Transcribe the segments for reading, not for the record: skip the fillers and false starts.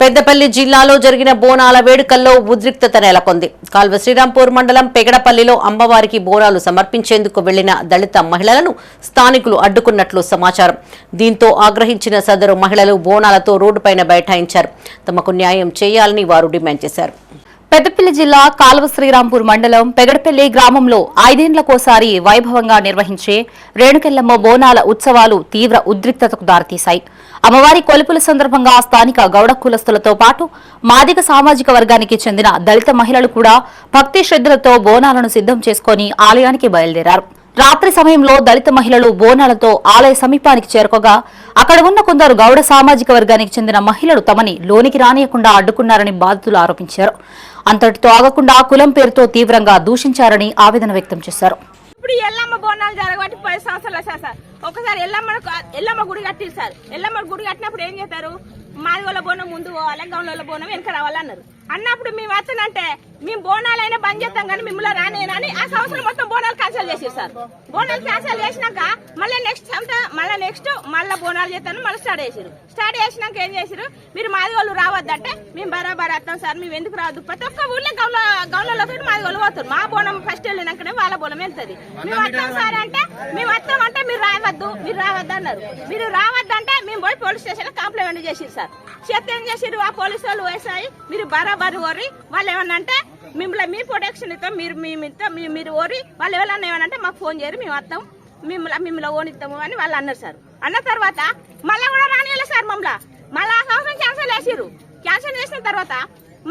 పెద్దపల్లి జిల్లాలో జరిగిన బోనాల వేడుకల్లో ఉద్రిక్తత నెలకొంది. కాల్వ శ్రీరాంపూర్ మండలం పెగడపల్లిలో అమ్మవారికి బోనాలు సమర్పించేందుకు వెళ్లిన దళిత మహిళలను స్థానికులు అడ్డుకున్నట్లు సమాచారం. దీంతో ఆగ్రహించిన సదరు మహిళలు బోనాలతో రోడ్డుపైన బైఠాయించారు. తమకు న్యాయం చేయాలని వారు డిమాండ్ చేశారు. పెద్దపల్లి జిల్లా కాల్వ శ్రీరాంపూర్ మండలం పెగడపల్లి గ్రామంలో 5 ఏళ్లకోసారి వైభవంగా నిర్వహించే రేణుకెల్లమ్మ బోనాల ఉత్సవాలు తీవ్ర ఉద్రిక్తతకు దారితీశాయి. అమ్మవారి కొలుపుల సందర్భంగా స్థానిక గౌడ కులస్తులతో పాటు మాదిగ సామాజిక వర్గానికి చెందిన దళిత మహిళలు కూడా భక్తి శ్రద్ధలతో బోనాలను సిద్ధం చేసుకుని ఆలయానికి బయలుదేరారు. రాత్రి సమయంలో దళిత మహిళలు బోనాలతో ఆలయ సమీపానికి చేరుకోగా అక్కడ ఉన్న కొందరు గౌడ సామాజిక వర్గానికి చెందిన మహిళలు తమని లోనికి రానియకుండా అడ్డుకున్నారని బాధితులు ఆరోపించారు. అంతటితో ఆగకుండా కులం పేరుతో తీవ్రంగా దూషించారని ఆవేదన వ్యక్తం చేశారు. ఇప్పుడు ఎల్లమ్మ బోనాలు జరగబట్టి 10 సంవత్సరాలు వచ్చారు సార్. ఒకసారి ఎల్లమ్మ గుడి కట్టిరు సార్. ఎల్లమ్మ గుడి కట్టినప్పుడు ఏం చేస్తారు, మాదిగోళ్ళ బోనం ముందు పోవాలి, గౌన్ల బోనం వెనక రావాలన్నారు. అన్నప్పుడు మేము వచ్చానంటే మేము బోనాలైనా బంద్ చేస్తాం కానీ మిమ్మల్ని రానేనని ఆ సంవత్సరం మొత్తం బోనాలు క్యాన్సిల్ చేసారు సార్. బోనాలు క్యాన్సిల్ చేసినాక మళ్ళీ నెక్స్ట్ బోనాలు చేస్తాను మళ్ళీ స్టార్ట్ చేసినాక ఏం చేసారు, మీరు మాదిగోళ్ళు రావద్దంటే మేము బరాబర్ వస్తాం సార్, మేము ఎందుకు రావద్దు, ప్రతి ఒక్క ఊళ్ళో గౌన్లలో మాదిగోళ్ళు పోతారు. మా బోనం ఫస్ట్ వెళ్ళినాకనే వాళ్ళ బోనం వెళ్తుంది. మేము వస్తాం సార్ అంటే మేము వస్తామంటే మీరు రావద్దు అన్నారు. మీరు రావద్దంటే మేము పోయి పోలీస్ స్టేషన్ కంప్లైంట్ చేసిరు సార్. చేస్తే ఏం చేసిరు, ఆ పోలీసు వాళ్ళు వేసాయి మీరు బరాబర్ ఓరి వాళ్ళు ఏమన్నా అంటే మిమ్మల్ని మీ ప్రొటెక్షన్ ఇస్తాం, మీరు ఓరి వాళ్ళు ఎవరన్నా ఏమనంటే మాకు ఫోన్ చేయరు, మేము వస్తాం, మిమ్మల్ని ఓనిస్తాము అని వాళ్ళు అన్నారు సార్. అన్న తర్వాత మళ్ళీ కూడా రానియలే సార్ మళ్ళీ ఆ సంవత్సరం క్యాన్సిల్ చేసిన తర్వాత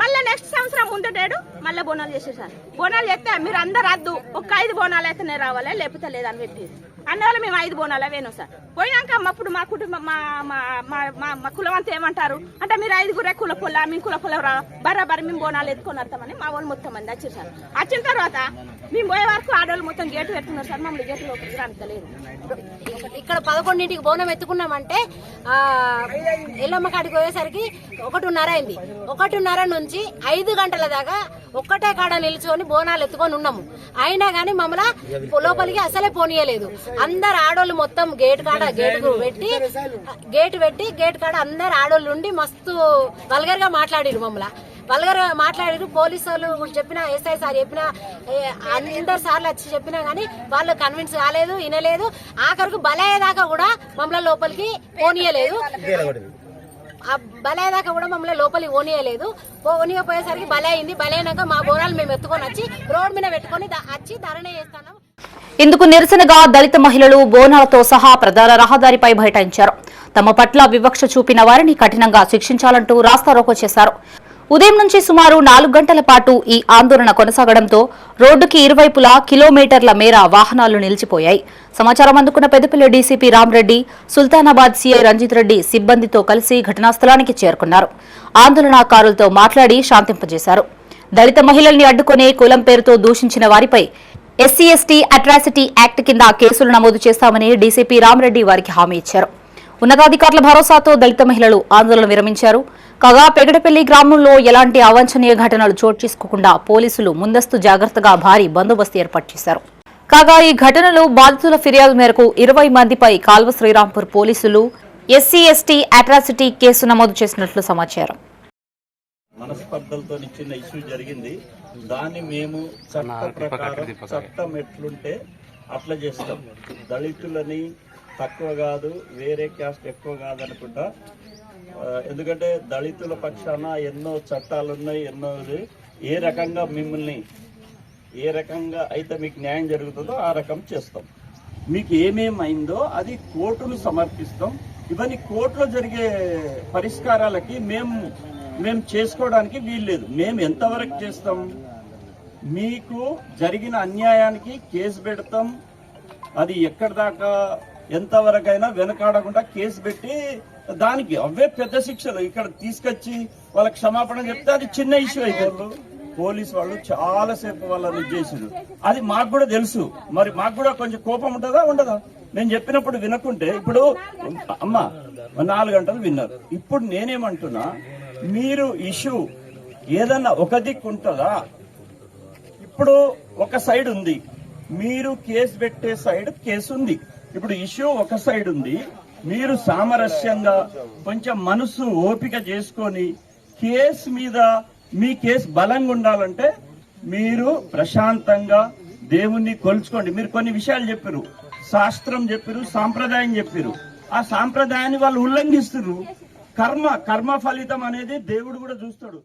మళ్ళీ నెక్స్ట్ సంవత్సరం ముందటేడు మళ్ళీ బోనాలు చేసారు సార్. బోనాలు చేస్తే మీరు అందరు రద్దు, ఒక 5 బోనాలు అయితేనే రావాలి, లేకపోతే లేదని పెట్టి అన్నవాళ్ళు మేము 5 బోనాలు వేణం సార్. పోయినాక అప్పుడు మా కుటుంబం మా కులం అంతా ఏమంటారు అంటే మీరు 5 కుల పొల్ల మేము కుల పొల బరాబరి మేము బోనాలు ఎత్తుకొని వస్తామని మా వాళ్ళు మొత్తం మంది వచ్చారు సార్. వచ్చిన తర్వాత మేము పోయే వరకు ఆడవాళ్ళు మొత్తం గేటు పెట్టుకున్నారు సార్. మమ్మల్ని గేటు లోపలికి రానిస్తలేదు. ఇక్కడ 11ంటికి బోనం ఎత్తుకున్నామంటే ఎల్లమ్మ కాడికి పోయేసరికి 1:30 అయింది. 1:30 నుంచి 5 గంటల దాకా ఒక్కటే కాడ నిల్చుకొని బోనాలు ఎత్తుకొని ఉన్నాము. అయినా కానీ మమ్మల్ని లోపలికి అసలే పోనీయలేదు. అందరు ఆడోళ్ళు మొత్తం గేట్ పెట్టి గేట్ కాడ అందరు ఆడోళ్ళు ఉండి మస్తు వల్గర్ గా మాట్లాడిరు. మాట్లాడిరు. పోలీసు వాళ్ళు చెప్పిన, ఎస్ఐ సార్ చెప్పిన, అందరు సార్లు వచ్చి చెప్పినా గానీ వాళ్ళు కన్విన్స్ కాలేదు, వినలేదు. ఆఖరికి బలయ్యేదాకా కూడా మమ్మల్ని లోపలికి పోనీయలేదు. పోనీయపోయేసరికి బలైంది. బలైనాక మా బోనాలు మేము ఎత్తుకొని వచ్చి రోడ్ మీద పెట్టుకొని వచ్చి ధరణి చేస్తాను. ఇందుకు నిరసనగా దళిత మహిళలు బోనాలతో సహా ప్రధాన రహదారిపై బైఠాయించారు. తమ పట్ల వివక్ష చూపిన వారిని కఠినంగా శిక్షించాలంటూ రాస్తారోకో చేశారు. ఉదయం నుంచి సుమారు 4 గంటల పాటు ఈ ఆందోళన కొనసాగడంతో రోడ్డుకి ఇరువైపులా కిలోమీటర్ల మేర వాహనాలు నిలిచిపోయాయి. సమాచారం అందుకున్న పెద్దపల్లి డీసీపీ రామరెడ్డి, సుల్తానాబాద్ సీఐ రంజిత్ రెడ్డి సిబ్బందితో కలిసి ఘటనా స్థలానికి చేరుకున్నారు. ఆందోళనకారులతో మాట్లాడి శాంతింపజేశారు. దళిత మహిళల్ని అడ్డుకునే కులం పేరుతో దూషించిన వారిపై SC/ST అట్రాసిటీ యాక్ట్ కింద కేసులు నమోదు చేస్తామని డీసీపీ రామరెడ్డి వారికి హామీ ఇచ్చారు. ఉన్నతాధికారుల భరోసాతో దళిత మహిళలు ఆందోళన విరమించారు. కాగా పెగడపల్లి గ్రామంలో ఎలాంటి అవాంఛనీయ ఘటనలు చోటు చేసుకోకుండా పోలీసులు ముందస్తు జాగ్రత్తగా భారీ బందోబస్తు ఏర్పాటు చేశారు. కాగా ఈ ఘటనలో బాధితుల ఫిర్యాదు మేరకు 20 మందిపై కాల్వ శ్రీరాంపూర్ పోలీసులు SC/ST అట్రాసిటీ కేసు నమోదు చేసినట్లు సమాచారం. మనస్పర్ధలతో చిన్న ఇష్యూ జరిగింది. దాన్ని మేము చట్టం ఎట్లుంటే అట్లా చేస్తాం. దళితులని తక్కువ కాదు, వేరే క్యాస్ట్ ఎక్కువ కాదు అనుకుంటా. ఎందుకంటే దళితుల పక్షాన ఎన్నో చట్టాలు ఉన్నాయి, ఎన్నో ఏ రకంగా మిమ్మల్ని ఏ రకంగా అయితే మీకు న్యాయం జరుగుతుందో ఆ రకం చేస్తాం. మీకు ఏమేమైందో అది కోర్టులు సమర్పిస్తాం. ఇవన్నీ కోర్టులో జరిగే పరిష్కారాలకి మేము చేసుకోవడానికి వీల్లేదు. మేము ఎంతవరకు చేస్తాం, మీకు జరిగిన అన్యాయానికి కేసు పెడతాం. అది ఎక్కడి దాకా ఎంతవరకైనా వెనకాడకుండా కేసు పెట్టి దానికి అవే పెద్ద శిక్షలు ఇక్కడ తీసుకొచ్చి వాళ్ళకి క్షమాపణ చెప్తే అది చిన్న ఇష్యూ అయిపోతుంది. పోలీసు వాళ్ళు చాలాసేపు వాళ్ళని చేసారు. అది మాకు కూడా తెలుసు. మరి మాకు కూడా కొంచెం కోపం ఉండదా? నేను చెప్పినప్పుడు వినకుంటే ఇప్పుడు అమ్మ 4 గంటలు విన్నారు. ఇప్పుడు నేనేమంటున్నా, మీరు ఇష్యూ ఏదన్నా ఒక దిక్కు ఉంటుందా? ఇప్పుడు ఒక సైడ్ ఉంది, మీరు కేసు పెట్టే సైడ్ కేసు ఉంది. ఇప్పుడు ఇష్యూ ఒక సైడ్ ఉంది. మీరు సామరస్యంగా కొంచెం మనసు ఓపిక చేసుకొని కేసు మీద మీ కేసు బలంగా ఉండాలంటే మీరు ప్రశాంతంగా దేవుణ్ణి కొలుచుకోండి. మీరు కొన్ని విషయాలు చెప్పారు, శాస్త్రం చెప్పారు, సాంప్రదాయం చెప్పారు. ఆ సాంప్రదాయాన్ని వాళ్ళు ఉల్లంఘిస్తున్నారు. కర్మ ఫలితం అనేది దేవుడు కూడా చూస్తాడు.